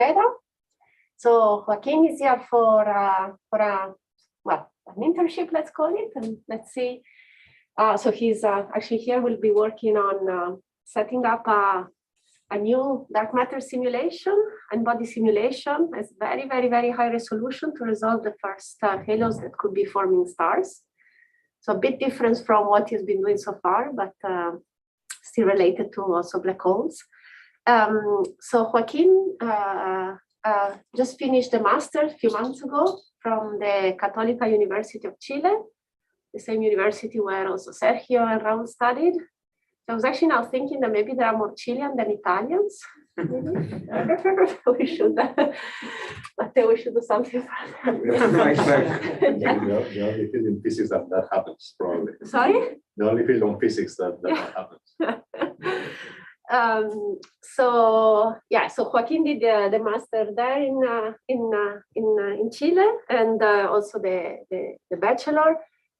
Sureda. So Joaquin is here for well, an internship, let's call it, and let's see. So he's actually here. We'll be working on setting up a new dark matter simulation and body simulation as very, very, very high resolution to resolve the first halos that could be forming stars. So a bit different from what he's been doing so far, but still related to also black holes. So Joaquin just finished the master a few months ago from the Católica University of Chile, the same university where also Sergio and Raul studied. I was actually now thinking that maybe there are more Chilean than Italians. we should do something for them. The only field in physics that happens, probably. Sorry? The only field on physics that happens. So Joaquin did the master there in Chile, and also the bachelor.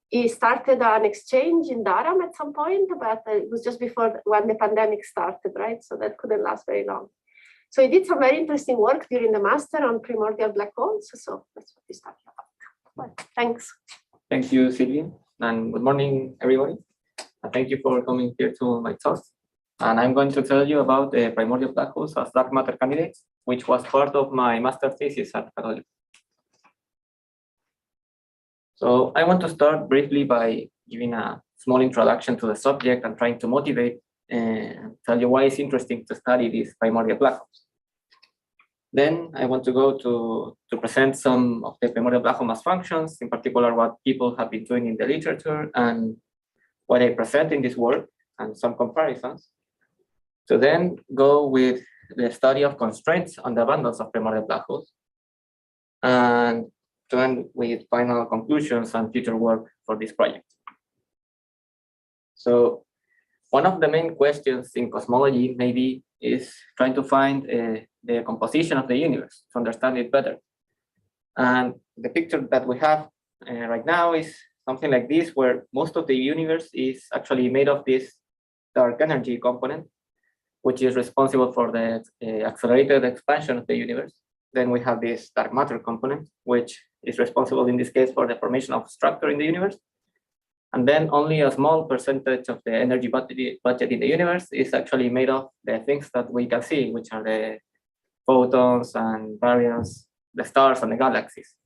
He started an exchange in Durham at some point, but it was just before when the pandemic started, right? So that couldn't last very long. So he did some very interesting work during the master on primordial black holes. So that's what he's talking about. Well, thanks. Thank you, Sylvia, and good morning, everybody. Thank you for coming here to my talk. And I'm going to tell you about the primordial black holes as dark matter candidates, which was part of my master thesis at Católica. So I want to start briefly by giving a small introduction to the subject and trying to motivate and tell you why it's interesting to study these primordial black holes. Then I want to go to present some of the primordial black hole mass functions, in particular what people have been doing in the literature and what I present in this work and some comparisons. To then go with the study of constraints on the abundance of primordial black holes, and to end with final conclusions and future work for this project. So one of the main questions in cosmology maybe is trying to find the composition of the universe to understand it better. And the picture that we have right now is something like this, where most of the universe is actually made of this dark energy component, which is responsible for the accelerated expansion of the universe. Then we have this dark matter component, which is responsible in this case for the formation of structure in the universe. And then only a small percentage of the energy budget in the universe is actually made of the things that we can see, which are the photons and baryons, the stars and the galaxies.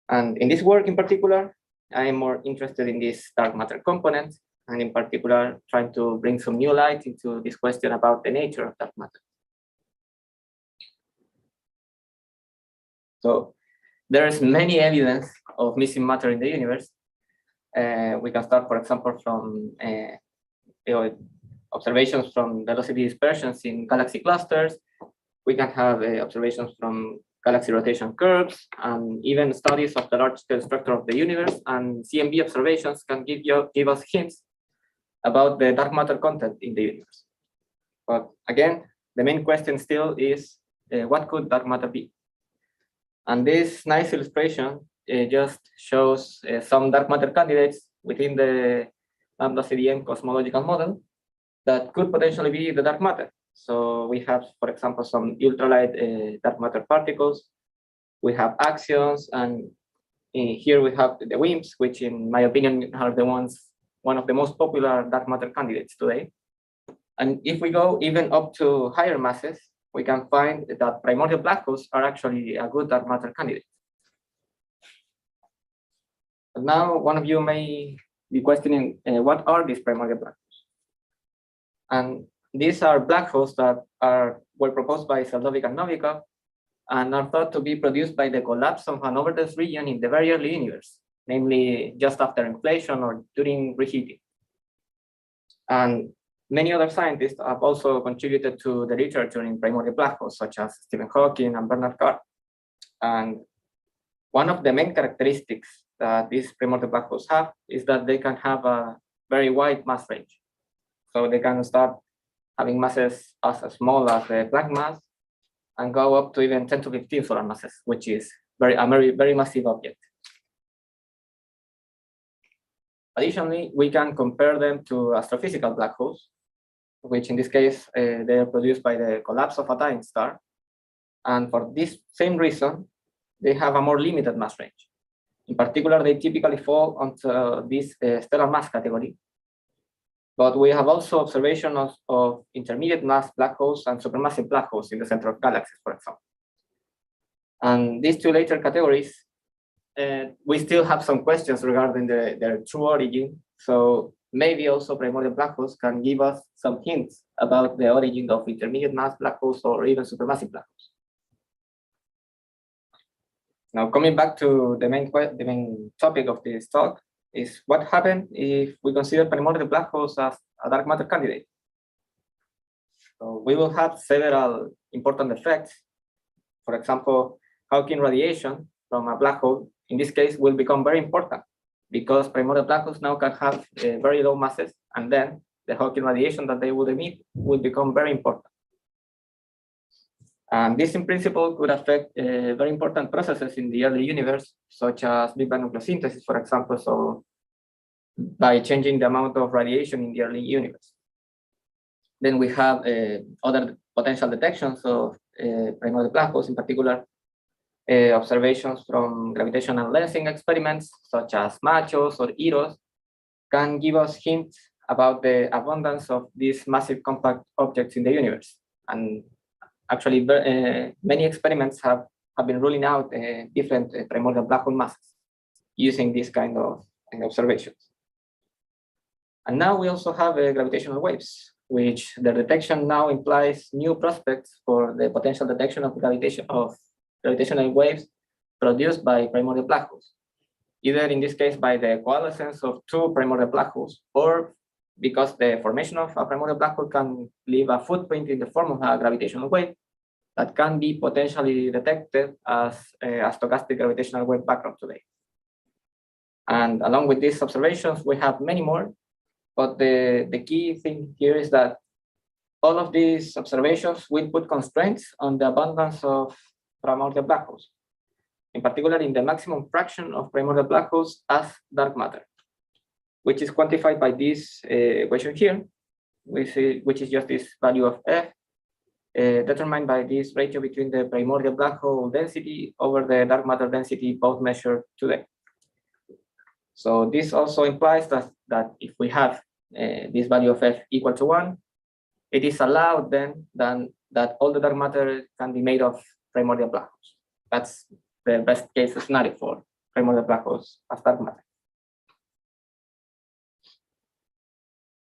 And in this work in particular, I am more interested in this dark matter component, and in particular, trying to bring some new light into this question about the nature of dark matter. So there's many evidence of missing matter in the universe. We can start, for example, from observations from velocity dispersions in galaxy clusters. We can have observations from galaxy rotation curves, and even studies of the large-scale structure of the universe. And CMB observations can give us hints about the dark matter content in the universe. But again, the main question still is, what could dark matter be? And this nice illustration just shows some dark matter candidates within the lambda CDM cosmological model that could potentially be the dark matter. So we have, for example, some ultralight dark matter particles. We have axions, and here we have the WIMPs, which in my opinion are one of the most popular dark matter candidates today. And if we go even up to higher masses, we can find that primordial black holes are actually a good dark matter candidate. But now one of you may be questioning, what are these primordial black holes? And these are black holes that were proposed by Selvovich and Novikov and are thought to be produced by the collapse of an overdense region in the very early universe, namely just after inflation or during reheating. And many other scientists have also contributed to the literature in primordial black holes, such as Stephen Hawking and Bernard Carr. And one of the main characteristics that these primordial black holes have is that they can have a very wide mass range. So they can start having masses as small as the black mass and go up to even 10 to 15 solar masses, which is a very massive object. Additionally, we can compare them to astrophysical black holes, which in this case, they are produced by the collapse of a dying star. And for this same reason, they have a more limited mass range. In particular, they typically fall onto this stellar mass category. But we have also observations of intermediate mass black holes and supermassive black holes in the center of galaxies, for example. And these two later categories, we still have some questions regarding their true origin. So maybe also primordial black holes can give us some hints about the origin of intermediate mass black holes or even supermassive black holes. Now, coming back to the main topic of this talk is what happens if we consider primordial black holes as a dark matter candidate. So we will have several important effects. For example, Hawking radiation from a black hole, in this case, will become very important because primordial black holes now can have very low masses, and then the Hawking radiation that they would emit will become very important. And this, in principle, could affect very important processes in the early universe, such as Big Bang nucleosynthesis, for example, so by changing the amount of radiation in the early universe. Then we have other potential detections of primordial black holes, in particular, observations from gravitational lensing experiments, such as MACHOS or EROS, can give us hints about the abundance of these massive compact objects in the universe. And actually, many experiments have been ruling out different primordial black hole masses using this kind of observations. And now we also have gravitational waves, which the detection now implies new prospects for the potential detection of gravitational waves produced by primordial black holes, either in this case by the coalescence of two primordial black holes, or because the formation of a primordial black hole can leave a footprint in the form of a gravitational wave that can be potentially detected as a stochastic gravitational wave background today. And along with these observations, we have many more, but the key thing here is that all of these observations will put constraints on the abundance of primordial black holes, in particular in the maximum fraction of primordial black holes as dark matter, which is quantified by this equation here, which is just this value of F, determined by this ratio between the primordial black hole density over the dark matter density, both measured today. So this also implies that if we have this value of F equal to 1, it is allowed then that all the dark matter can be made of primordial black holes. That's the best case scenario for primordial black holes as dark matter.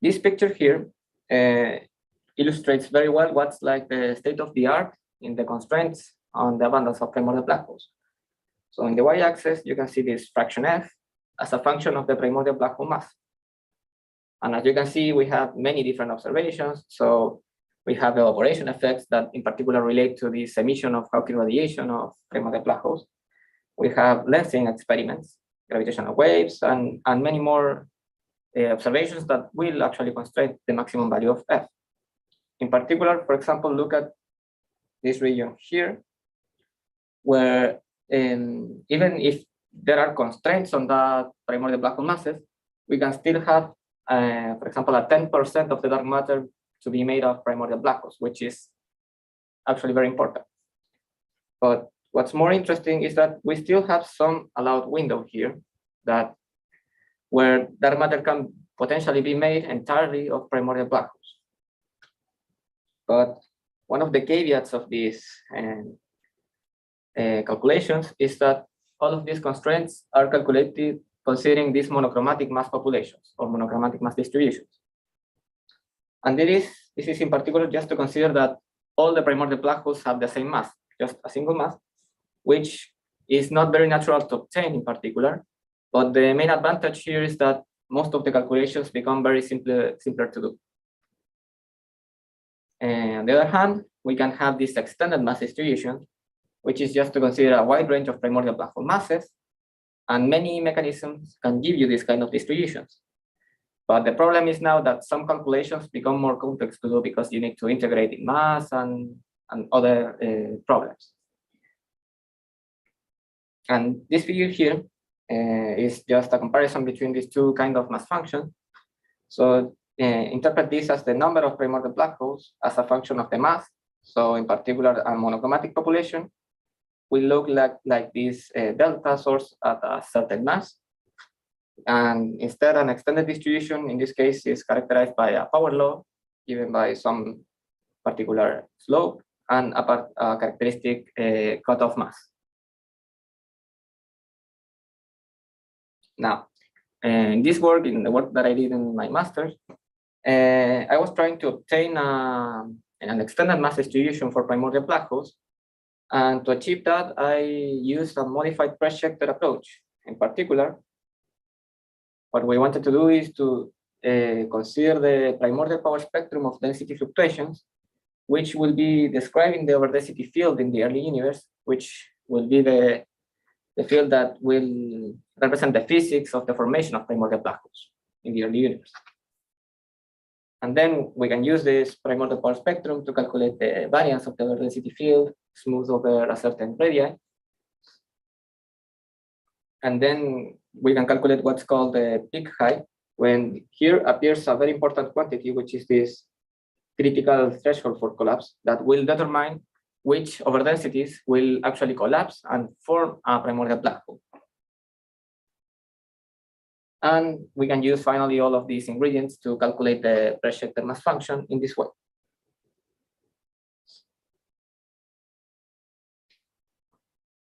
This picture here illustrates very well what's like the state of the art in the constraints on the abundance of primordial black holes. So in the y-axis, you can see this fraction F as a function of the primordial black hole mass. And as you can see, we have many different observations. So we have evaporation effects that in particular relate to this emission of Hawking radiation of primordial black holes. We have lensing experiments, gravitational waves, and many more observations that will actually constrain the maximum value of F. In particular, for example, look at this region here, where even if there are constraints on the primordial black hole masses, we can still have, for example, a 10% of the dark matter to be made of primordial black holes, which is actually very important. But what's more interesting is that we still have some allowed window here that where dark matter can potentially be made entirely of primordial black holes. But one of the caveats of these calculations is that all of these constraints are calculated considering these monochromatic mass populations or monochromatic mass distributions. And this is in particular just to consider that all the primordial black holes have the same mass, just a single mass, which is not very natural to obtain in particular. But the main advantage here is that most of the calculations become very simpler to do. And on the other hand, we can have this extended mass distribution, which is just to consider a wide range of primordial black hole masses, and many mechanisms can give you this kind of distributions. But the problem is now that some calculations become more complex to do because you need to integrate in mass and other problems. And this figure here is just a comparison between these two kind of mass functions. So interpret this as the number of primordial black holes as a function of the mass So in particular, a monochromatic population will look like this delta source at a certain mass. And instead, an extended distribution in this case is characterized by a power law given by some particular slope and a characteristic cutoff mass. Now, in this work, in the work that I did in my master's, I was trying to obtain an extended mass distribution for primordial black holes. And to achieve that, I used a modified Press-Schechter approach. In particular, what we wanted to do is to consider the primordial power spectrum of density fluctuations, which will be describing the overdensity field in the early universe, which will be the field that will represent the physics of the formation of primordial black holes in the early universe. And then we can use this primordial power spectrum to calculate the variance of the overdensity field, smooth over a certain radii. And then we can calculate what's called the peak height, when here appears a very important quantity, which is this critical threshold for collapse that will determine which overdensities will actually collapse and form a primordial black hole. And we can use finally all of these ingredients to calculate the Press-Schechter mass function in this way.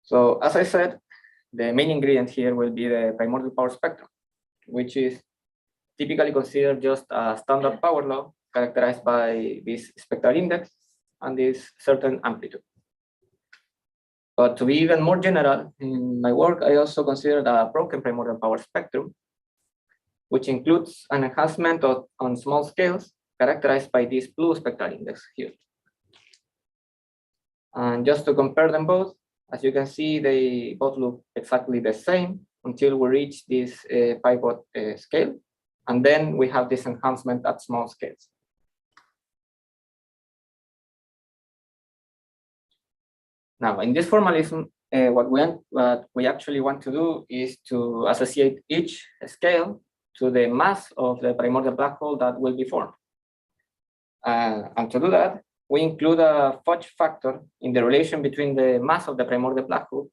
So as I said, the main ingredient here will be the primordial power spectrum, which is typically considered just a standard power law characterized by this spectral index and this certain amplitude. But to be even more general, in my work, I also considered a broken primordial power spectrum, which includes an enhancement on small scales characterized by this blue spectral index here. And just to compare them both, as you can see, they both look exactly the same until we reach this pivot scale. And then we have this enhancement at small scales. Now, in this formalism, what we actually want to do is to associate each scale to the mass of the primordial black hole that will be formed. And to do that, we include a fudge factor in the relation between the mass of the primordial black hole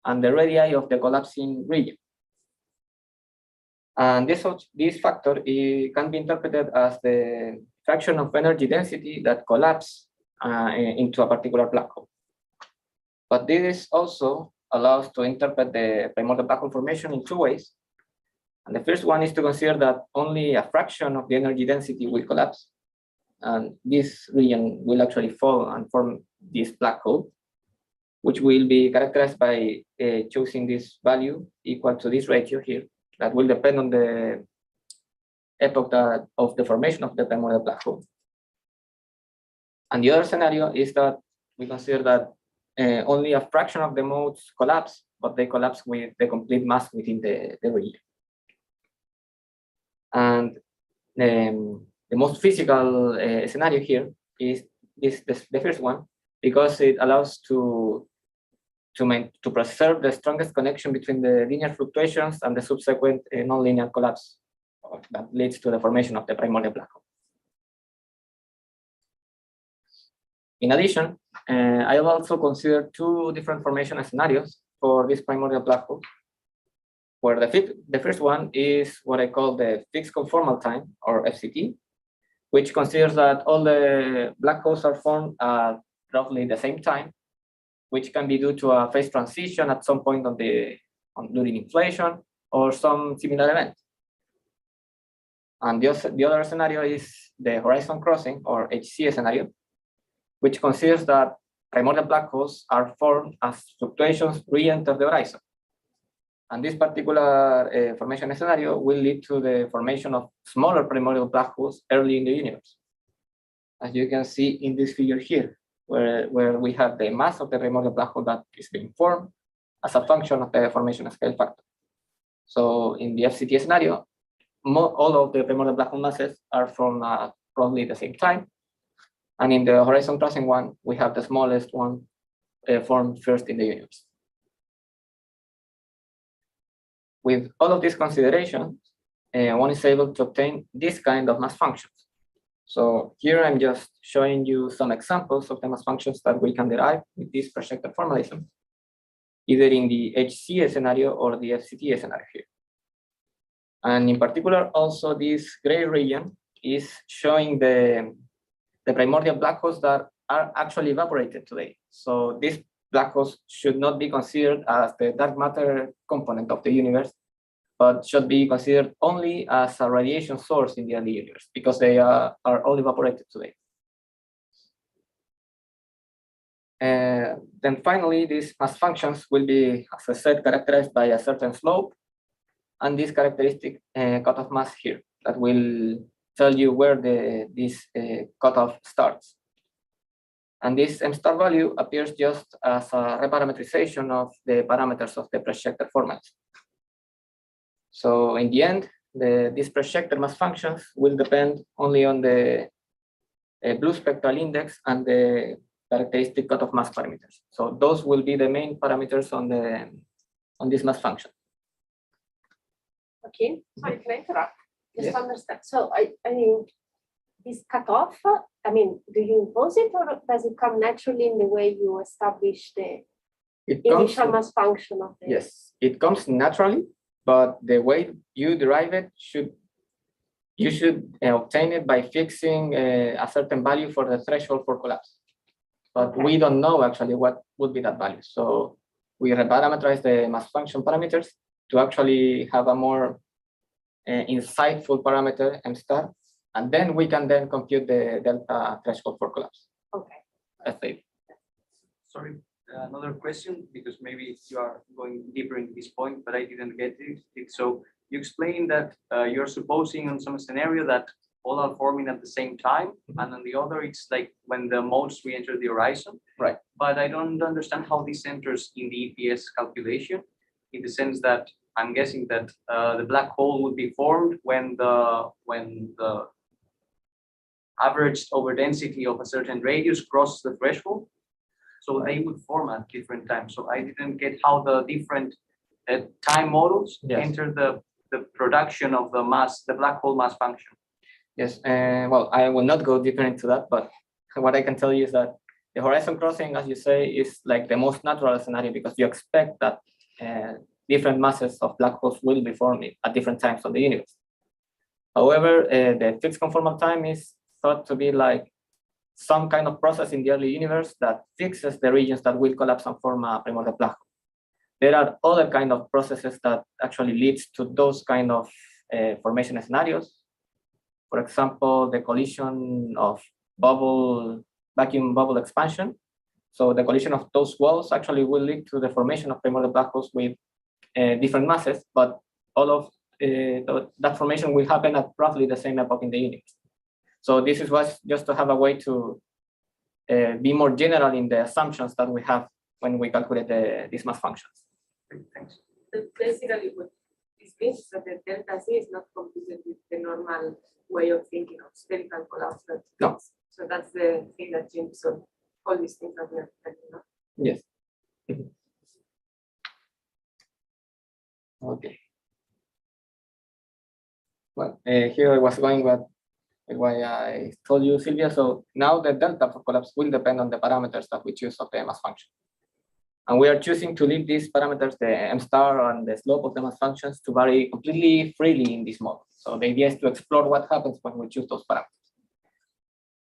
and the radii of the collapsing region. And this factor can be interpreted as the fraction of energy density that collapses into a particular black hole. But this also allows to interpret the primordial black hole formation in two ways. And the first one is to consider that only a fraction of the energy density will collapse. And this region will actually fall and form this black hole, which will be characterized by choosing this value equal to this ratio here. That will depend on the epoch of the formation of the primordial black hole. And the other scenario is that we consider that only a fraction of the modes collapse, but they collapse with the complete mass within the region. And the most physical scenario here is the first one, because it allows to preserve the strongest connection between the linear fluctuations and the subsequent nonlinear collapse that leads to the formation of the primordial black hole. In addition, I have also considered two different formation scenarios for this primordial black hole, where the first one is what I call the fixed conformal time, or FCT, which considers that all the black holes are formed at roughly the same time, which can be due to a phase transition at some point during inflation or some similar event. And the other scenario is the horizon crossing, or HC scenario, which considers that primordial black holes are formed as fluctuations re-enter the horizon. And this particular formation scenario will lead to the formation of smaller primordial black holes early in the universe, as you can see in this figure here, where we have the mass of the primordial black hole that is being formed as a function of the formation scale factor. So in the FCT scenario, all of the primordial black hole masses are from probably the same time. And in the horizon crossing one, we have the smallest one formed first in the universe. With all of these considerations, one is able to obtain this kind of mass functions. So here I'm just showing you some examples of the mass functions that we can derive with this Press-Schechter formalism, either in the HCA scenario or the FCTA scenario here. And in particular, also this gray region is showing the primordial black holes that are actually evaporated today. So these black holes should not be considered as the dark matter component of the universe, but should be considered only as a radiation source in the early universe because they are all evaporated today. Then finally, these mass functions will be, as I said, characterized by a certain slope and this characteristic cutoff mass here that will tell you where this cutoff starts. And this M star value appears just as a reparametrization of the parameters of the Press-Schechter format. So in the end, these Press-Schechter mass functions will depend only on the blue spectral index and the characteristic cutoff mass parameters. So those will be the main parameters on this mass function. Okay, sorry, can I interrupt? Just Yes. to understand. So I mean, this cutoff, I mean, do you impose it or does it come naturally in the way you establish the initial mass function of the? Yes, it comes naturally, but the way you derive it you should obtain it by fixing a certain value for the threshold for collapse. But Okay. we don't know actually what would be that value. So we reparameterize the mass function parameters to actually have a more insightful parameter M star, and then we can then compute the delta threshold for collapse. Okay. That's it. Sorry, another question, because maybe you are going deeper into this point, but I didn't get it. So you explained that you're supposing on some scenario that all are forming at the same time, and on the other, it's like when the modes re-enter the horizon. Right. But I don't understand how this enters in the EPS calculation, in the sense that I'm guessing that the black hole would be formed when the averaged over density of a certain radius crosses the threshold. So they would form at different times. So I didn't get how the different time models Yes. enter the production of the black hole mass function. Yes, well, I will not go deeper into that, but what I can tell you is that the horizon crossing, as you say, is like the most natural scenario because you expect that different masses of black holes will be forming at different times of the universe. However, the fixed conformal time is thought to be like some kind of process in the early universe that fixes the regions that will collapse and form a primordial black hole. There are other kind of processes that actually leads to those kind of formation scenarios. For example, the collision of vacuum bubble expansion. So the collision of those walls actually will lead to the formation of primordial black holes with different masses, but all of that formation will happen at roughly the same epoch in the universe. So this was just to have a way to be more general in the assumptions that we have when we calculate these mass functions. Thanks. So basically, what this means is that the delta Z is not computed with the normal way of thinking of spherical collapse. No. So that's the thing that changes all these things that we are talking about. Yes. Okay. Well, here I was going with why I told you, Sylvia. So now the delta for collapse will depend on the parameters that we choose of the mass function. And we are choosing to leave these parameters, the M star and the slope of the mass functions, to vary completely freely in this model. So the idea is to explore what happens when we choose those parameters.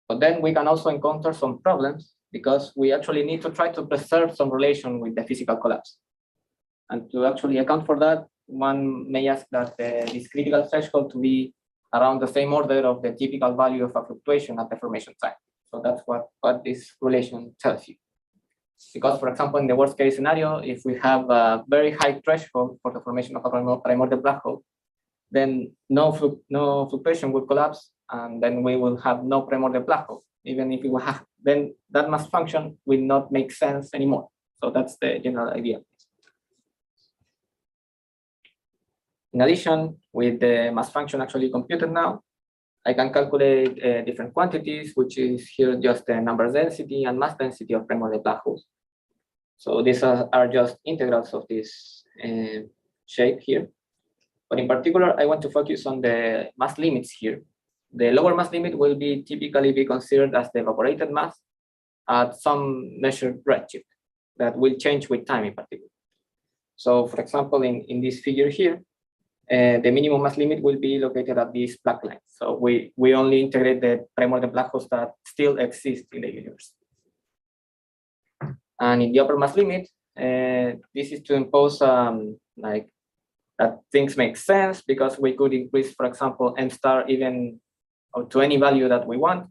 But then we can also encounter some problems because we actually need to try to preserve some relation with the physical collapse. And to actually account for that, one may ask that this critical threshold to be around the same order of the typical value of a fluctuation at the formation time. So that's what this relation tells you. Because, for example, in the worst case scenario, if we have a very high threshold for the formation of a primordial black hole, then no fluctuation will collapse, and then we will have no primordial black hole. Even if we will have, then that mass function will not make sense anymore. So that's the general idea. In addition, with the mass function actually computed now, I can calculate different quantities, which is here just the number density and mass density of primordial black holes. So these are just integrals of this shape here. But in particular, I want to focus on the mass limits here, the lower mass limit will be typically be considered as the evaporated mass at some measured redshift that will change with time in particular. So for example, in this figure here, the minimum mass limit will be located at these black lines. So we only integrate the primordial black holes that still exist in the universe. And in the upper mass limit, this is to impose like that things make sense because we could increase, for example, m star even to any value that we want.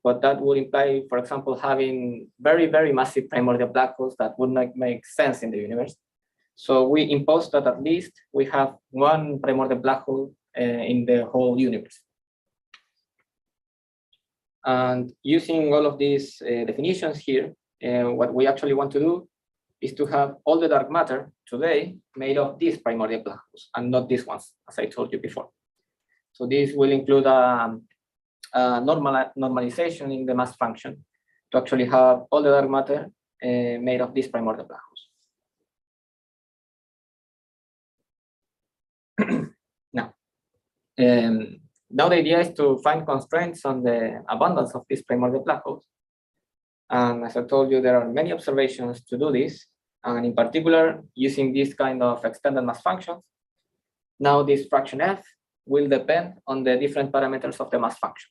But that would imply, for example, having very, very massive primordial black holes that would not make sense in the universe. So we impose that at least we have one primordial black hole in the whole universe. And using all of these definitions here, what we actually want to do is to have all the dark matter today made of these primordial black holes and not these ones, as I told you before. So this will include a normalization in the mass function to actually have all the dark matter made of these primordial black holes. Now the idea is to find constraints on the abundance of these primordial black holes. And as I told you, there are many observations to do this, and in particular, using this kind of extended mass functions. Now this fraction f will depend on the different parameters of the mass function,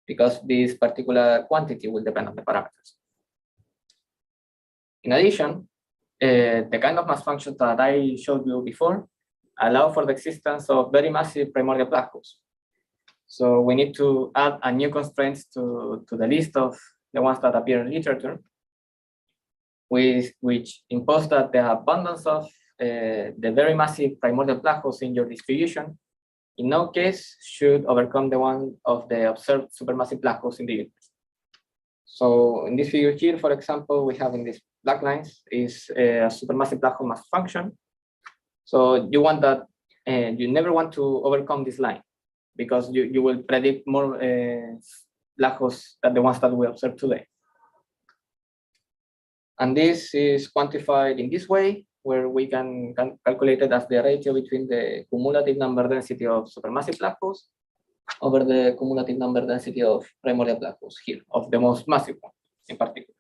because this particular quantity will depend on the parameters. In addition, the kind of mass functions that I showed you before allow for the existence of very massive primordial black holes. So we need to add a new constraints to the list of the ones that appear in literature, which impose that the abundance of the very massive primordial black holes in your distribution in no case should overcome the one of the observed supermassive black holes in the universe. So in this figure here, for example, we have in these black lines is a supermassive black hole mass function. So you want that, you never want to overcome this line because you will predict more black holes than the ones that we observe today. And this is quantified in this way, where we can calculate it as the ratio between the cumulative number density of supermassive black holes over the cumulative number density of primordial black holes here, of the most massive one in particular.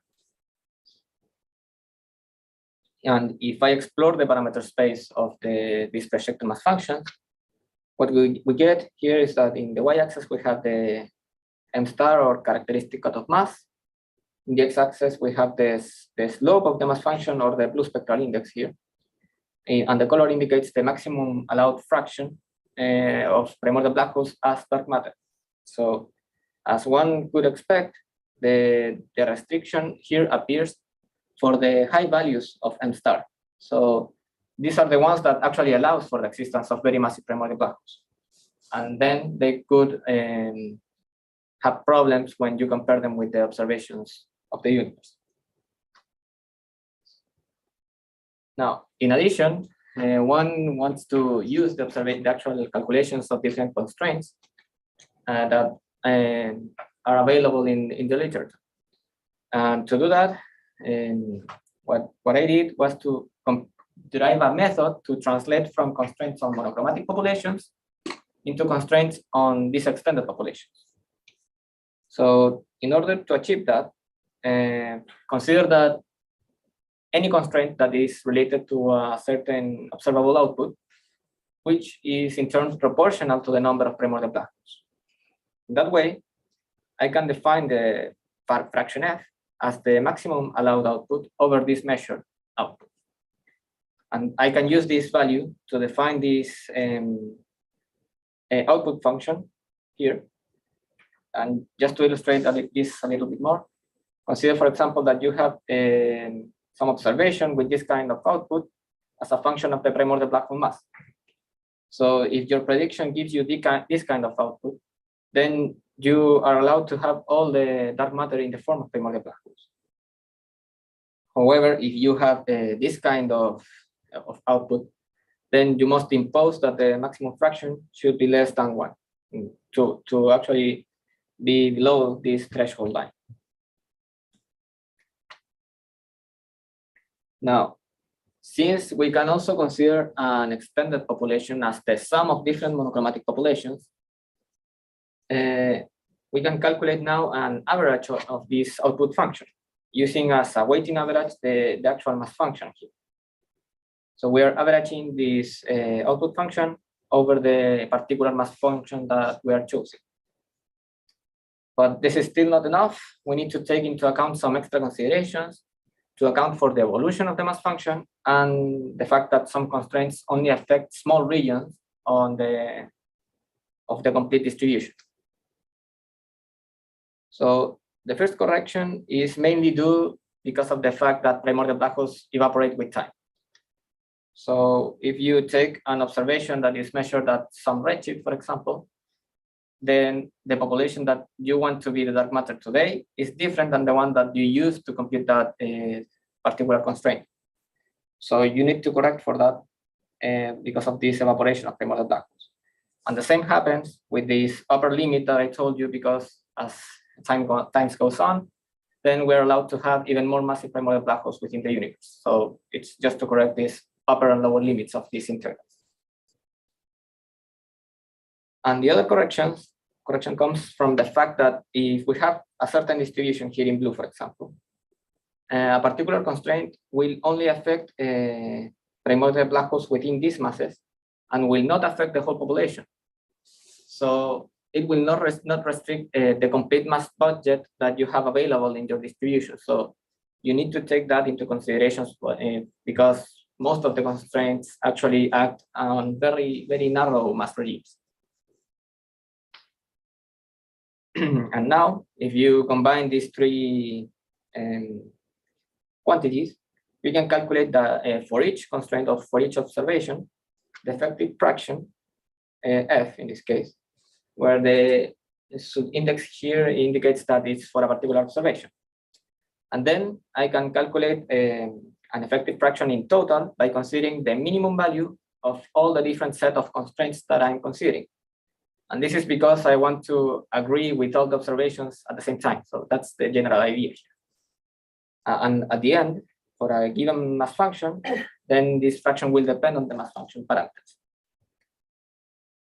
And if I explore the parameter space of this Press-Schechter mass function, what we get here is that in the y-axis we have the m star or characteristic cutoff mass. In the x-axis we have the slope of the mass function or the blue spectral index here. And the color indicates the maximum allowed fraction of primordial black holes as dark matter. So as one could expect, the restriction here appears for the high values of m star. So these are the ones that actually allows for the existence of very massive primordial black holes. And then they could have problems when you compare them with the observations of the universe. Now, in addition, one wants to use the actual calculations of different constraints that are available in the literature. And to do that, what I did was to derive a method to translate from constraints on monochromatic populations into constraints on these extended populations. So in order to achieve that, consider that any constraint that is related to a certain observable output, which is in turn proportional to the number of primordial black holes. In that way, I can define the fraction f as the maximum allowed output over this measured output. And I can use this value to define this output function here. And just to illustrate this a little bit more, consider, for example, that you have some observation with this kind of output as a function of the primordial black hole mass. So if your prediction gives you this kind of output, then you are allowed to have all the dark matter in the form of primordial black holes. However, if you have this kind of output, then you must impose that the maximum fraction should be less than 1 to actually be below this threshold line. Now, since we can also consider an extended population as the sum of different monochromatic populations, we can calculate now an average of this output function using as a weighting average the actual mass function here. So we are averaging this output function over the particular mass function that we are choosing. But this is still not enough. We need to take into account some extra considerations to account for the evolution of the mass function and the fact that some constraints only affect small regions of the complete distribution. So the first correction is mainly due because of the fact that primordial black holes evaporate with time. So if you take an observation that is measured at some redshift, for example, then the population that you want to be the dark matter today is different than the one that you use to compute that particular constraint. So you need to correct for that because of this evaporation of primordial black holes. And the same happens with this upper limit that I told you, because as time goes on, then we're allowed to have even more massive primordial black holes within the universe. So it's just to correct these upper and lower limits of these integrals. And the other correction comes from the fact that if we have a certain distribution here in blue, for example, a particular constraint will only affect primordial black holes within these masses and will not affect the whole population. So it will not restrict the complete mass budget that you have available in your distribution. So you need to take that into consideration because most of the constraints actually act on very, very narrow mass regimes. And now, if you combine these three quantities, we can calculate that for each constraint or for each observation, the effective fraction, F in this case, where the index here indicates that it's for a particular observation. And then I can calculate an effective fraction in total by considering the minimum value of all the different set of constraints that I'm considering. And this is because I want to agree with all the observations at the same time. So that's the general idea here. And at the end, for a given mass function, then this fraction will depend on the mass function parameters.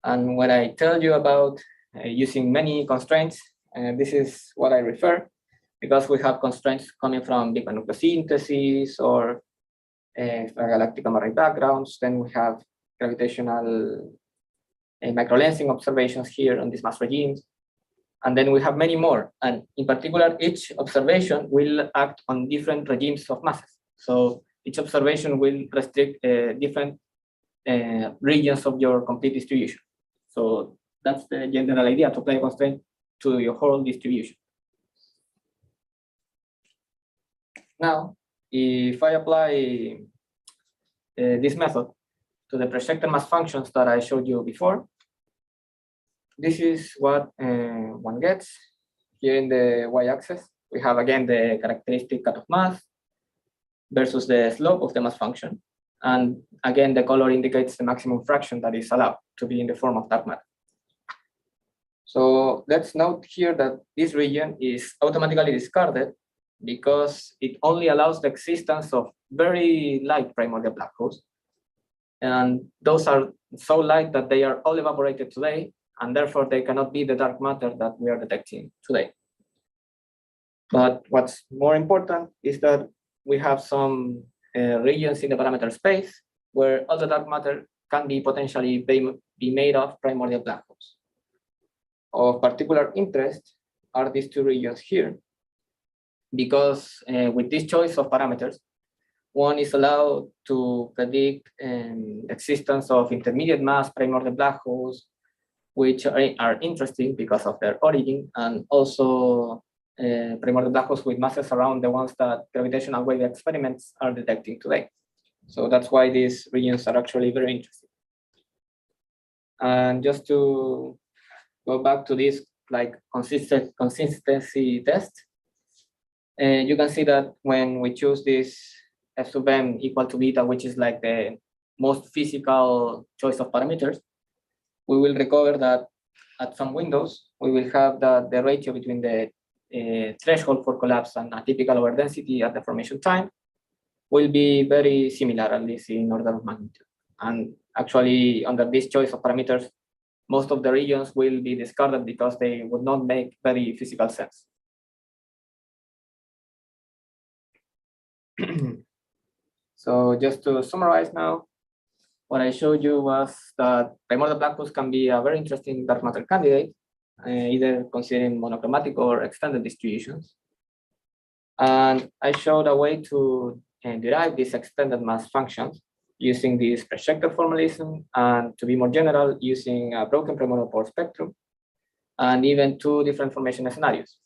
And when I tell you about using many constraints, this is what I refer, because we have constraints coming from big bang nucleosynthesis or galactic gamma ray backgrounds. Then we have gravitational microlensing observations here on these mass regimes. And then we have many more. And in particular, each observation will act on different regimes of masses. So each observation will restrict different regions of your complete distribution. So that's the general idea, to apply a constraint to your whole distribution. Now, if I apply this method to the Press-Schechter mass functions that I showed you before, this is what one gets. Here in the y-axis, we have again the characteristic cutoff mass versus the slope of the mass function. And again, the color indicates the maximum fraction that is allowed to be in the form of dark matter. So let's note here that this region is automatically discarded because it only allows the existence of very light primordial black holes. And those are so light that they are all evaporated today, and therefore they cannot be the dark matter that we are detecting today. But what's more important is that we have some regions in the parameter space where all the dark matter can be potentially be made of primordial black holes. Of particular interest are these two regions here, because with this choice of parameters, one is allowed to predict existence of intermediate mass primordial black holes, which are interesting because of their origin, and also primordial black holes with masses around the ones that gravitational wave experiments are detecting today. So that's why these regions are actually very interesting. And just to go back to this like consistency test, you can see that when we choose this f sub m equal to beta, which is like the most physical choice of parameters, we will recover that at some windows, we will have the ratio between the threshold for collapse and a typical overdensity at the formation time will be very similar, at least in order of magnitude. And actually, under this choice of parameters, most of the regions will be discarded because they would not make very physical sense. So just to summarize now, what I showed you was that primordial black holes can be a very interesting dark matter candidate, either considering monochromatic or extended distributions. And I showed a way to derive these extended mass functions using this Press-Schechter formalism, and to be more general, using a broken primordial power spectrum, and even 2 different formation scenarios.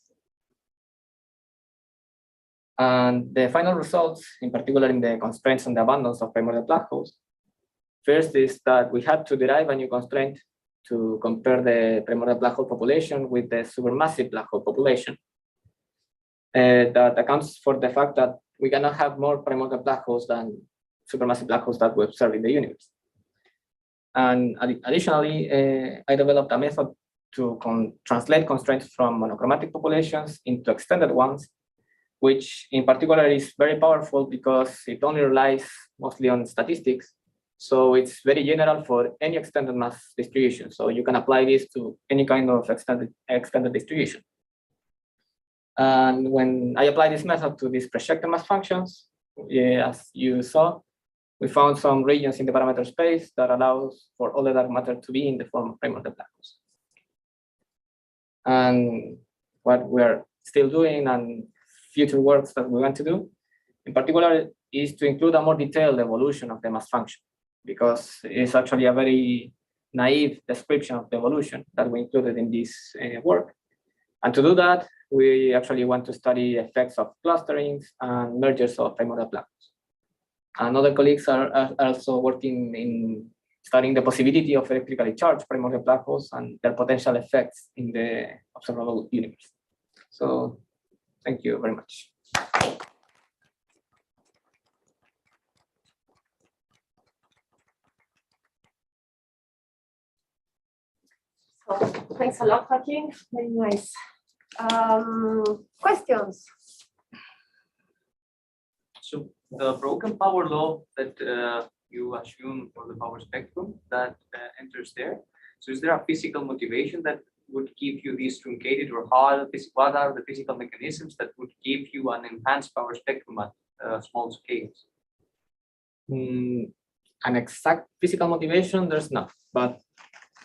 And the final results, in particular in the constraints and the abundance of primordial black holes, first is that we had to derive a new constraint to compare the primordial black hole population with the supermassive black hole population. That accounts for the fact that we cannot have more primordial black holes than supermassive black holes that we observe in the universe. And additionally, I developed a method to translate constraints from monochromatic populations into extended ones, which in particular is very powerful because it only relies mostly on statistics. So it's very general for any extended mass distribution. So you can apply this to any kind of extended distribution. And when I apply this method to these Press-Schechter mass functions, as you saw, we found some regions in the parameter space that allows for all the dark matter to be in the form of primordial black holes. And what we're still doing, and future works that we want to do, in particular, is to include a more detailed evolution of the mass function, because it's actually a very naive description of the evolution that we included in this work. And to do that, we actually want to study effects of clusterings and mergers of primordial black holes. And other colleagues are also working in studying the possibility of electrically charged primordial black holes and their potential effects in the observable universe. So thank you very much. So thanks a lot, Joaquin. Very nice. Questions? So the broken power law that you assume for the power spectrum that enters there. So is there a physical motivation that would give you these truncated, or what are the physical mechanisms that would give you an enhanced power spectrum at small scales? An exact physical motivation, there's not, but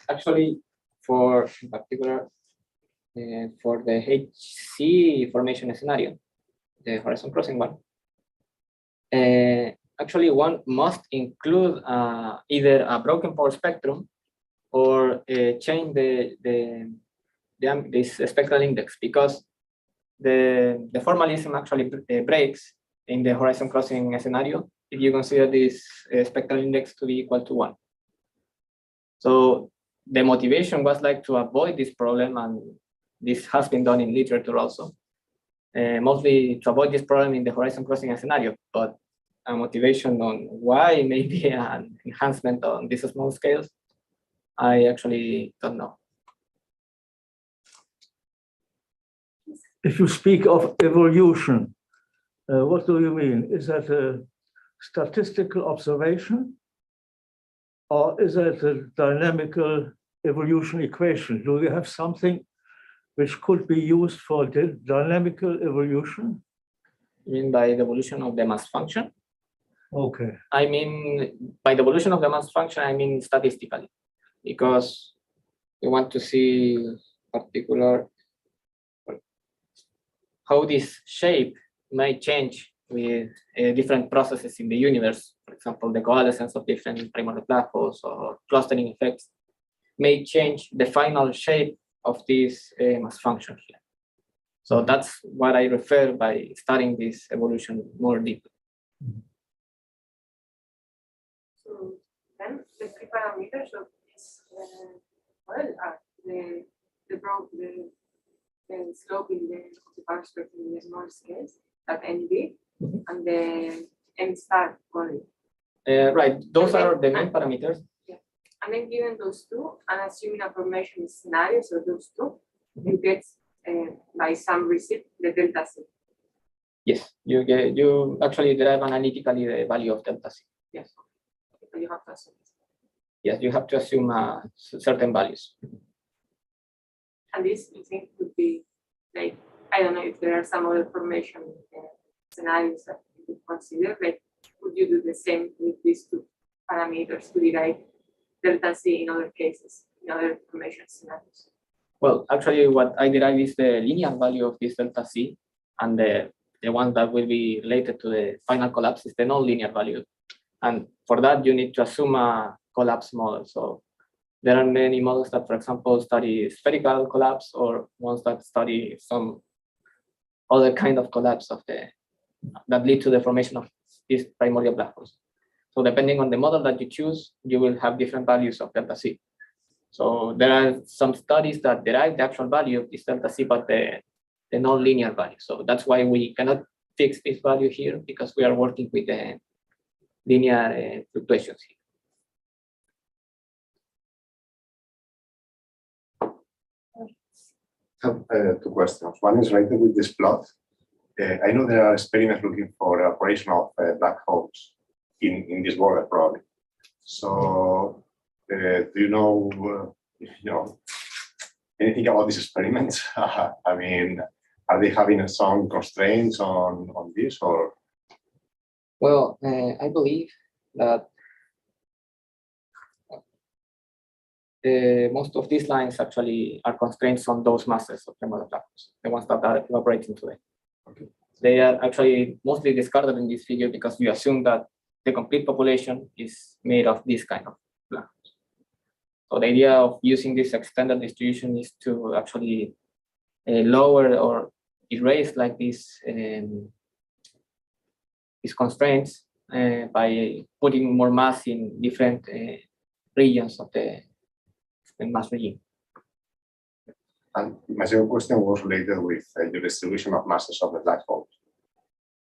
actually for in particular for the HC formation scenario, the horizon crossing one, actually one must include either a broken power spectrum or change this spectral index, because the formalism actually breaks in the horizon crossing scenario if you consider this spectral index to be equal to 1. So the motivation was like to avoid this problem, and this has been done in literature also, mostly to avoid this problem in the horizon crossing scenario, but a motivation on why maybe an enhancement on these small scales, I actually don't know. If you speak of evolution, what do you mean? Is that a statistical observation, or is that a dynamical evolution equation? Do you have something which could be used for dynamical evolution? You mean by the evolution of the mass function? Okay. I mean, by the evolution of the mass function, I mean statistically, because we want to see particular how this shape might change with different processes in the universe. For example, the coalescence of different primordial black holes or clustering effects may change the final shape of this mass function here. So that's what I refer by studying this evolution more deeply. So then the 3 parameters of this model are the slope in the power spectrum in the small scales at NB, and the M star only. Right, those are the main parameters. Yeah. And then given those two, and assuming a formation scenario, so those two, you get by some receipt the delta C. Yes, you actually derive analytically the value of delta C. Yes. So you have to assume. yes, you have to assume certain values. And this, you think, could be like, I don't know if there are some other formation scenarios that you could consider, like, would you do the same with these two parameters to derive delta C in other cases, in other formation scenarios? Well, actually, what I derive is the linear value of this delta C, and the one that will be related to the final collapse is the non-linear value. And for that, you need to assume a collapse model. So there are many models that, for example, study spherical collapse, or ones that study some other kind of collapse of that lead to the formation of these primordial black holes. So depending on the model that you choose, you will have different values of delta C. So there are some studies that derive the actual value of this delta C, but the non-linear value. So that's why we cannot fix this value here, because we are working with the linear fluctuations here. I have two questions. One is related with this plot. I know there are experiments looking for operation of black holes in this model, probably. So, do you know anything about these experiments? I mean, are they having some constraints on this, or? Well, I believe that most of these lines actually are constraints on those masses of primordial black holes, the ones that are evaporating today. Okay. They are actually mostly discarded in this figure because we assume that the complete population is made of this kind of black holes. So the idea of using this extended distribution is to actually lower or erase like these constraints by putting more mass in different regions of the mass regime. And my second question was related with your distribution of masses of the black hole.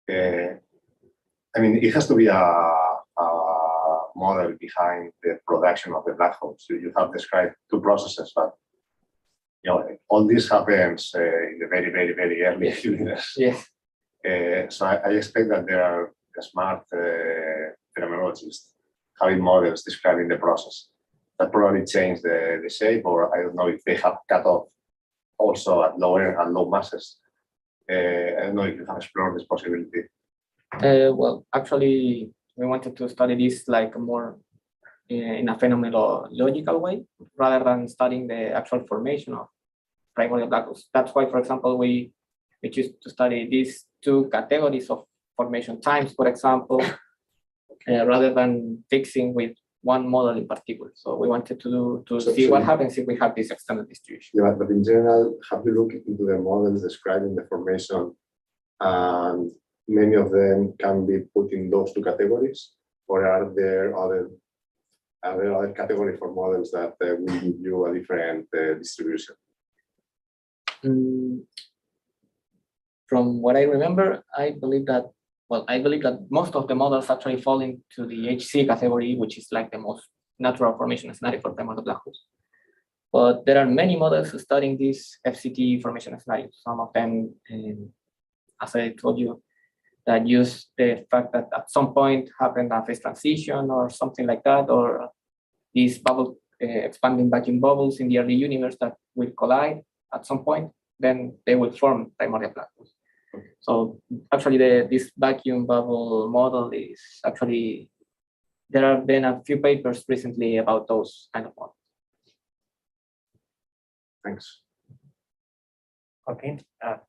I mean, it has to be a model behind the production of the black holes. You have described two processes, but all this happens in the very, very, very early universe. Yes. So I expect that there are smart phenomenologists having models describing the process that probably change the shape, or I don't know if they have cut off also at lower and low masses. I don't know if you have explored this possibility. Well, actually, we wanted to study this like more in a phenomenological way, rather than studying the actual formation of primordial black holes. That's why, for example, we choose to study these two categories of formation times, for example, rather than fixing with one model in particular. So we wanted to see what happens if we have this extended distribution. Yeah, but in general, have you looked into the models describing the formation, and many of them can be put in those two categories, or are there other categories for models that will give you a different distribution? From what I remember, I believe that most of the models actually fall into the HC category, which is like the most natural formation scenario for primordial black holes. But there are many models studying this FCT formation scenario. Some of them, as I told you, that use the fact that at some point happened a phase transition or something like that, or these bubble expanding vacuum bubbles in the early universe that will collide at some point, then they will form primordial black holes. So actually, this vacuum bubble model is actually, there have been a few papers recently about those kind of models. Thanks. Okay,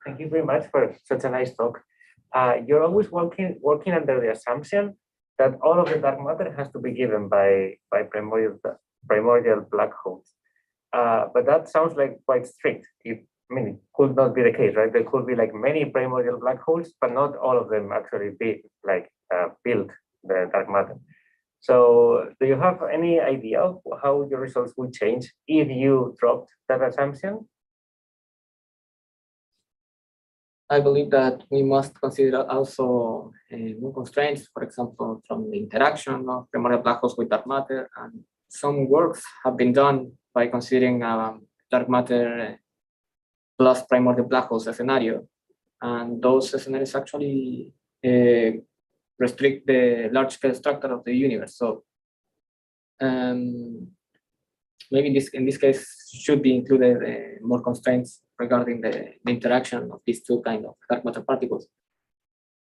thank you very much for such a nice talk. You're always working under the assumption that all of the dark matter has to be given by primordial black holes. But that sounds like quite strict. It could not be the case, right? There could be like many primordial black holes, but not all of them actually build the dark matter. So do you have any idea of how your results would change if you dropped that assumption? I believe that we must consider also new constraints, for example, from the interaction of primordial black holes with dark matter. And some works have been done by considering dark matter plus primordial black holes scenario. And those scenarios actually restrict the large scale structure of the universe. So maybe in this case should be included more constraints regarding the interaction of these two kind of dark matter particles.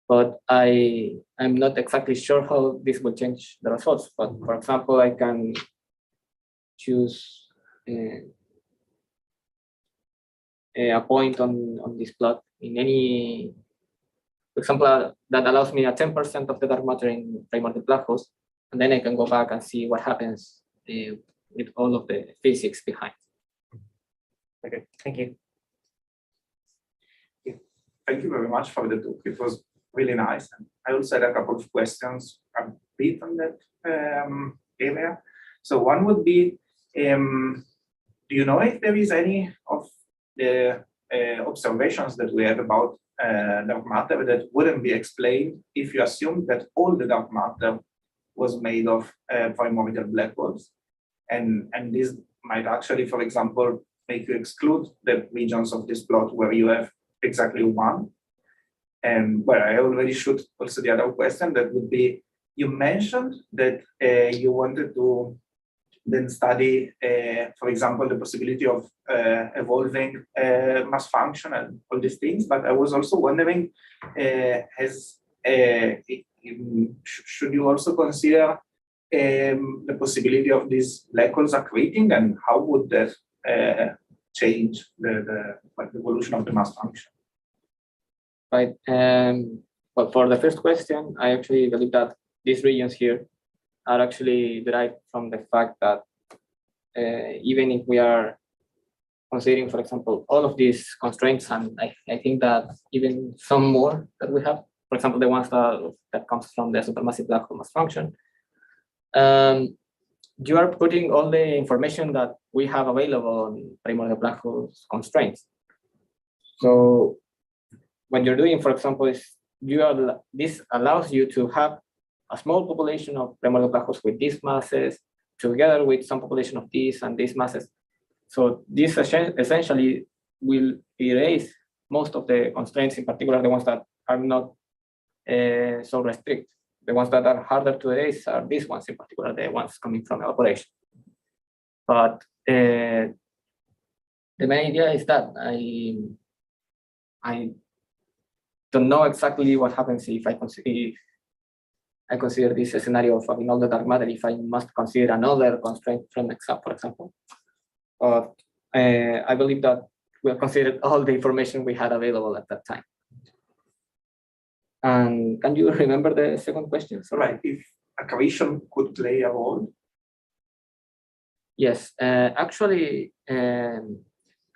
But I'm not exactly sure how this will change the results. But for example, I can choose a point on this plot in any, for example, that allows me a 10% of the dark matter in primordial black holes, and then I can go back and see what happens with all of the physics behind. Okay, thank you. Thank you very much for the talk. It was really nice. And I also had a couple of questions a bit on that area. So one would be, do you know if there is any of the observations that we have about dark matter that wouldn't be explained if you assume that all the dark matter was made of primordial black holes? And this might actually, for example, make you exclude the regions of this plot where you have exactly one. And well, I already shoot also the other question that would be, you mentioned that you wanted to then study, for example, the possibility of evolving mass function and all these things. But I was also wondering, should you also consider the possibility of these black holes accreting, and how would that change the evolution of the mass function? Right. But for the first question, I actually believe that these regions here are actually derived from the fact that even if we are considering, for example, all of these constraints, and I think that even some more that we have, for example, the ones that comes from the supermassive black hole mass function, you are putting all the information that we have available on primordial black holes constraints. So what you're doing, for example, is this allows you to have a small population of primordial black holes with these masses together with some population of these and these masses. So this essentially will erase most of the constraints, in particular the ones that are not so restrict. The ones that are harder to erase are these ones, in particular the ones coming from evaporation. But the main idea is that I don't know exactly what happens if I consider this scenario of having all the dark matter, if I must consider another constraint from example, for example. But I believe that we have considered all the information we had available at that time. And can you remember the second question? Sorry. Right, if accretion could play a role? Yes, actually,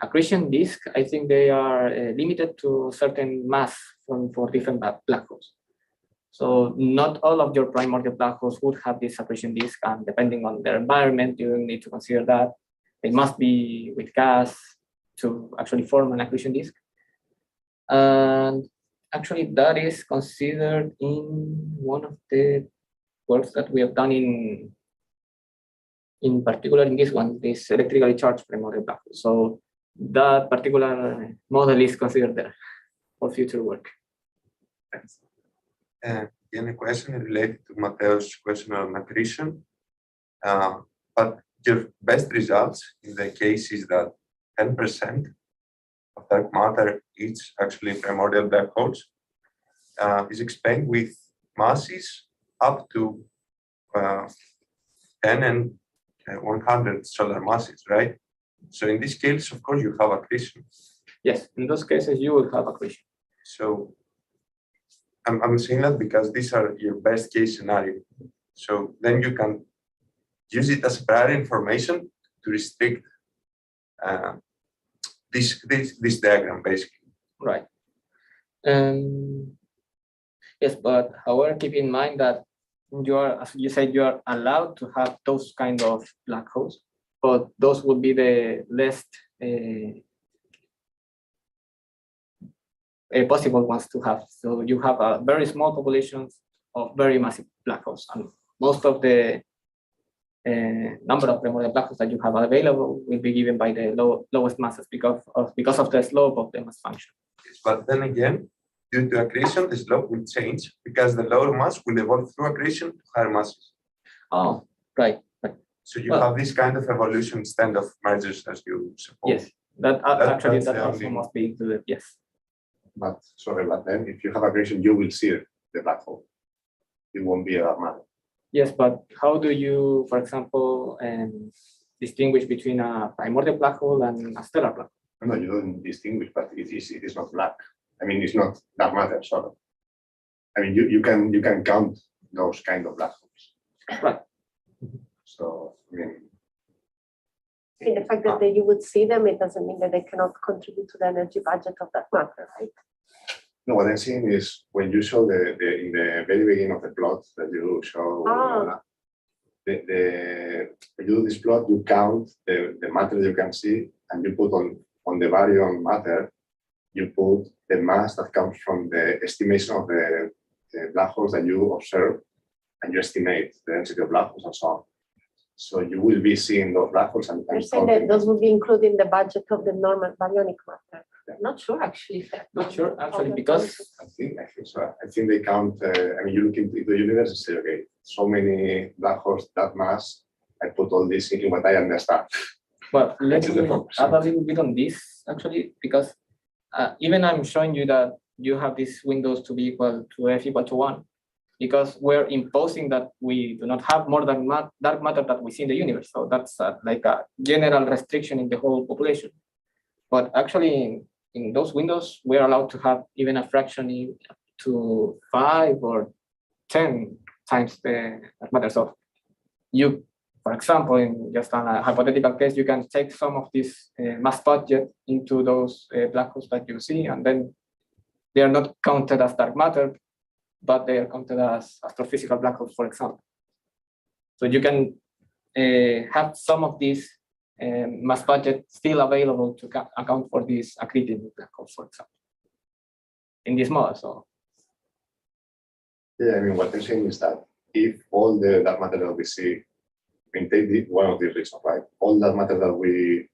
accretion disk, I think they are limited to certain mass for different black holes. So not all of your primordial black holes would have this accretion disk, and depending on their environment, you need to consider that they must be with gas to actually form an accretion disk. And actually, that is considered in one of the works that we have done in particular in this one, this electrically charged primordial black hole. So that particular model is considered there for future work. Thanks. Again, a question related to Mateo's question on accretion. But your best results in the case is that 10% of dark matter is actually primordial black holes, is explained with masses up to 10 and 100 solar masses, right? So in this case, of course, you have accretion. Yes, in those cases, you will have accretion. So I'm saying that because these are your best case scenario. So then you can use it as prior information to restrict this diagram, basically. Right. Yes, but however, keep in mind that you are, as you said, you are allowed to have those kind of black holes, but those would be the less possible ones to have. So you have a very small populations of very massive black holes, and most of the number of primordial black holes that you have available will be given by the lowest masses because of the slope of the mass function. But then again, due to accretion, the slope will change because the lower mass will evolve through accretion to higher masses. Oh, right. So you Well- have this kind of evolution instead of mergers as you suppose. Yes, that actually that's that the also only- must be included. Yes. But sorry, but then if you have accretion, you will see the black hole. It won't be a dark matter. Yes, but how do you, for example, distinguish between a primordial black hole and a stellar black hole? No, you don't distinguish, but it is not black. I mean, it's not dark matter, sorry. I mean, you can count those kind of black holes. Right. So, I mean, I mean, the fact that you would see them, it doesn't mean that they cannot contribute to the energy budget of that matter, right? no, what I'm saying is when you show in the very beginning of the plot that you show, when you do this plot, you count the matter you can see, and you put on the baryon matter, you put the mass that comes from the estimation of the black holes that you observe, and you estimate the density of black holes and so on. So you will be seeing those black holes and You're saying counting that those would be included in the budget of the normal baryonic matter. I'm not sure actually. Not sure actually, because I think so. I think they count. I mean, you look into the universe and say, okay, so many black holes, that mass. I put all this in what I understand. well, let Which is the me focus. add a little bit on this actually, because even I'm showing you that you have these windows to be equal to f equal to 1, because we're imposing that we do not have more than dark matter that we see in the universe. So that's like a general restriction in the whole population. But actually, in those windows, we're allowed to have even a fraction to 5 or 10 times the dark matter. So you, for example, in just a hypothetical case, you can take some of this mass budget into those black holes that you see, and then they are not counted as dark matter, but they are counted as astrophysical black holes, for example. So you can have some of these mass budget still available to account for these accretive black holes, for example, in this model. So Yeah, I mean, what I'm saying is that if all the dark matter that we see, I mean, take one of these reasons, right? All that matter that we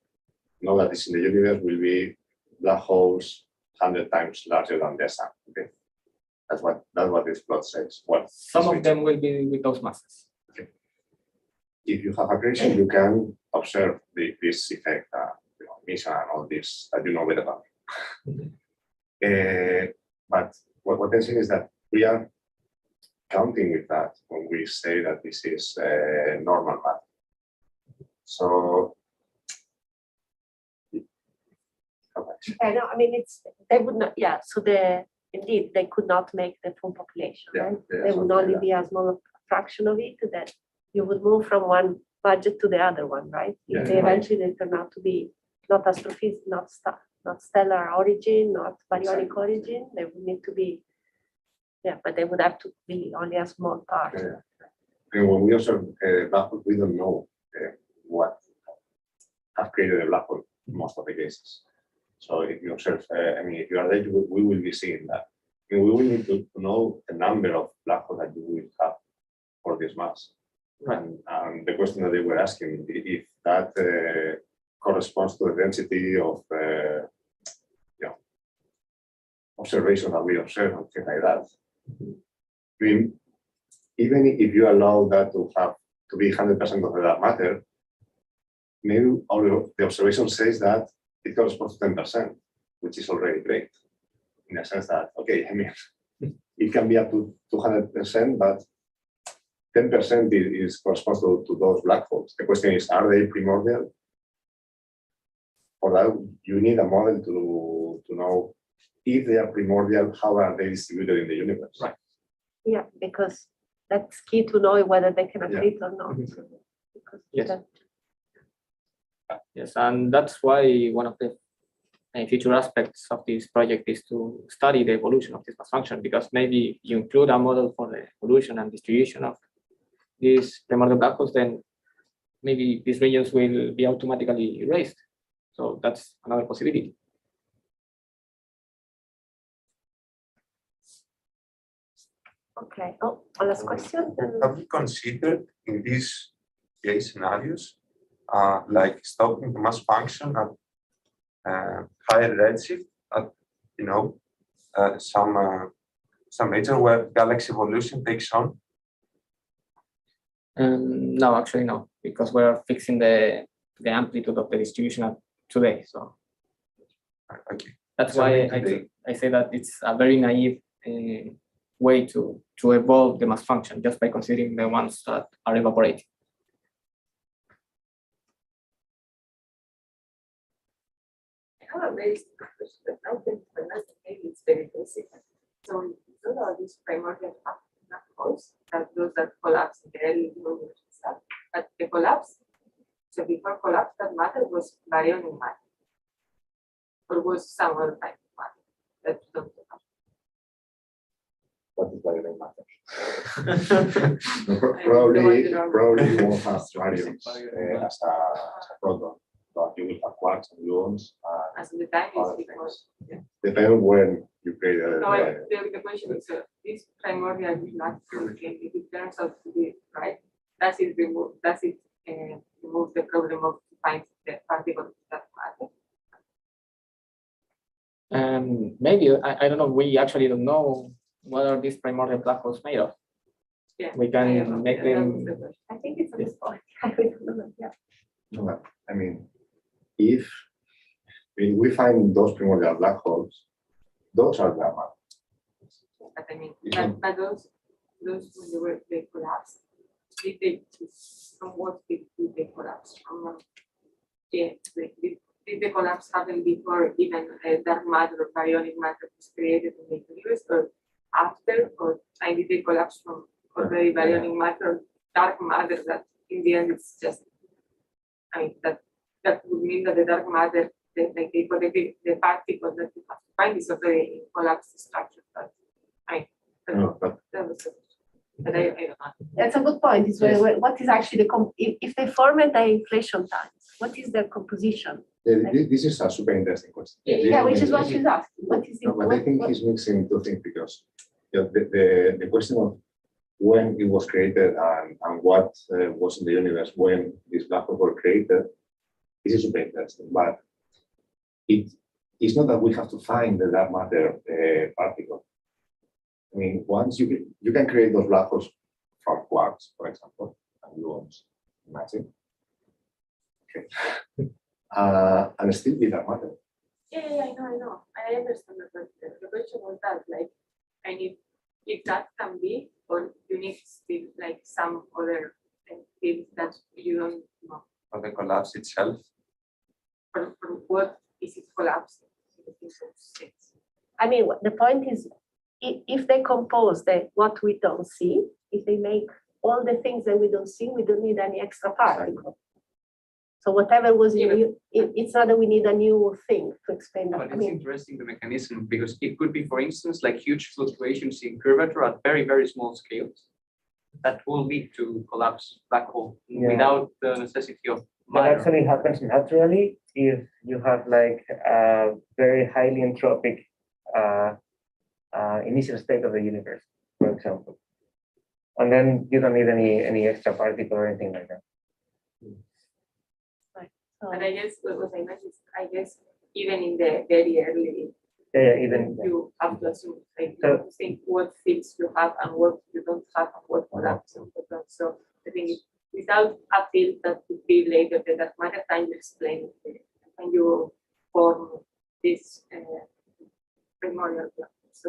know that is in the universe will be black holes 100 times larger than the sun. Okay, that's what this plot says. Well, some of them will be with those masses. if you have accretion, you can observe this effect, emission and all this that you know better about. But what I'm saying is that we are counting with that when we say that this is normal matter. So, I know, I mean, they would not, yeah, so indeed, they could not make the full population, Yeah, right? yeah, They would something only like be a small fraction of it, that you would move from one budget to the other one, right? Yeah, If they right. eventually they turn out to be not astrophysical, not stellar origin, not baryonic Exactly. origin, they would need to be, yeah, but they would have to be only a small part. Yeah. And when we observe black holes, we don't know what have created a black hole in most of the cases. So if you observe, I mean, if you are there, we will be seeing that. I mean, we will need to know the number of black holes that you will have for this mass. Right. And the question that they were asking, if that corresponds to the density of observation that we observe and things like that. I mean, even if you allow that to be 100% of the dark matter, maybe the observation says that it corresponds to 10%, which is already great. In a sense that, okay, I mean, it can be up to 200%, but 10% is corresponds to those black holes. The question is, are they primordial? For that, you need a model to know if they are primordial, how are they distributed in the universe? Right. Yeah, because that's key to know whether they can Yeah. accrete or not. Because Yes. that- Yes, and that's why one of the future aspects of this project is to study the evolution of this mass function, because maybe you include a model for the evolution and distribution of these primordial black holes, then maybe these regions will be automatically erased. So that's another possibility. Okay, oh, one last question. Have you considered in these case scenarios, like stopping the mass function at higher redshift at some region where galaxy evolution takes on? No, actually no, because we're fixing the amplitude of the distribution today. So Okay. that's So why today- I say that it's a very naive way to evolve the mass function just by considering the ones that are evaporating. I have a very simple question, but now that maybe it's very basic. So those are these primordial black holes, that those that collapse in the early universe and stuff. But the collapse, so before collapse, that matter was baryonic matter, or was some other type of matter that you don't know. What is baryonic matter? Probably- Probably you won't have baryons as a proton, but you will have quarks and gluons. As the time is Other because. Depending when you create No, the the question is, this primordial black hole, if it turns out to be right, does it remove the problem of finding the particles that matter? Maybe I don't know. We actually don't know what are these primordial black holes made of. Yeah. We can I don't know. make That was them. the question. I think it's a good point. I don't know, yeah. No, I mean, if we find those primordial black holes, those are dark matter. But I mean, Yeah. but those when they collapse, did they from what did they collapse from? Yeah, did the collapse happen before even dark matter or baryonic matter was created in the universe, or after, or did they collapse from already baryonic matter, dark matter that in the end it's just, I mean, that would mean that the dark matter, the particle that you have to find is already in collapsed structure. But I don't know. But That was but I don't know. That's a good point. Is what is actually if they form at the inflation times, what is their composition? this is a super interesting question. Yeah, which is what she's asking. What is No, but I think he's mixing two things because the question of when it was created and what was in the universe when these black holes were created, this is super interesting. But it's not that we have to find the dark matter particle. I mean, once you can create those black holes from quarks, for example, and gluons, imagine. Okay. And still be dark matter. Yeah, I know. I understand that, but the question was that, like, I need if that can be, or you need still like some other things that you don't know. For the collapse itself. For what is it collapsing? I mean, the point is, if they compose what we don't see, if they make all the things that we don't see, we don't need any extra particle. So whatever was new, it's not that we need a new thing to explain that. But I it's mean, interesting, the mechanism, because it could be, for instance, like huge fluctuations in curvature at very, very small scales that will lead to collapse black hole without the necessity of That matter. actually happens naturally if you have like a very highly entropic initial state of the universe, for example. And then you don't need any extra particle or anything like that. And I guess what I meant is, I guess even in the very early, Even you have to assume, like, So- you have to think what fields you have and what you don't have and what collapse and what not. So I think without a field that could be later, that matter time you explain it, and you form this primordial block. So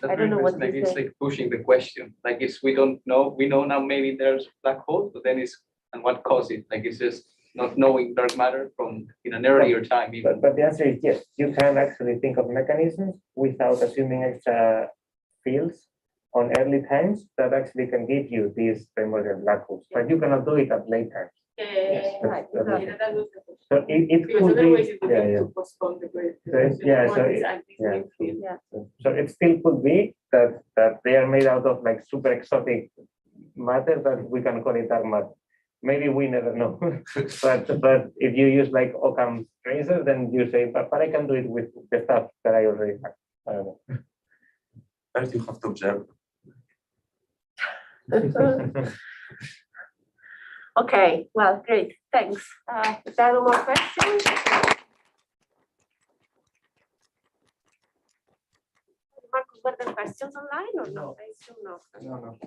That's I don't know very what interesting, like, is it's the- like pushing the question. Like we don't know. We know now maybe there's black holes, but then it's and what caused it? Like it's just not knowing dark matter from in an earlier time. Even. But the answer is yes. You can actually think of mechanisms without assuming extra fields on early times that actually can give you these primordial black holes. But you cannot do it at late times. right, that's exactly. that was the question. So it Because could otherwise be, it would be to postpone the question. So it still could be that they are made out of like super exotic matter that we can call it dark matter. Maybe we never know. but if you use like Occam's razor, then you say, but I can do it with the stuff that I already have. I don't know. First, you have to observe. Okay, well, great, thanks. Is there no more questions? Marcus, were there questions online or no? I assume no. No.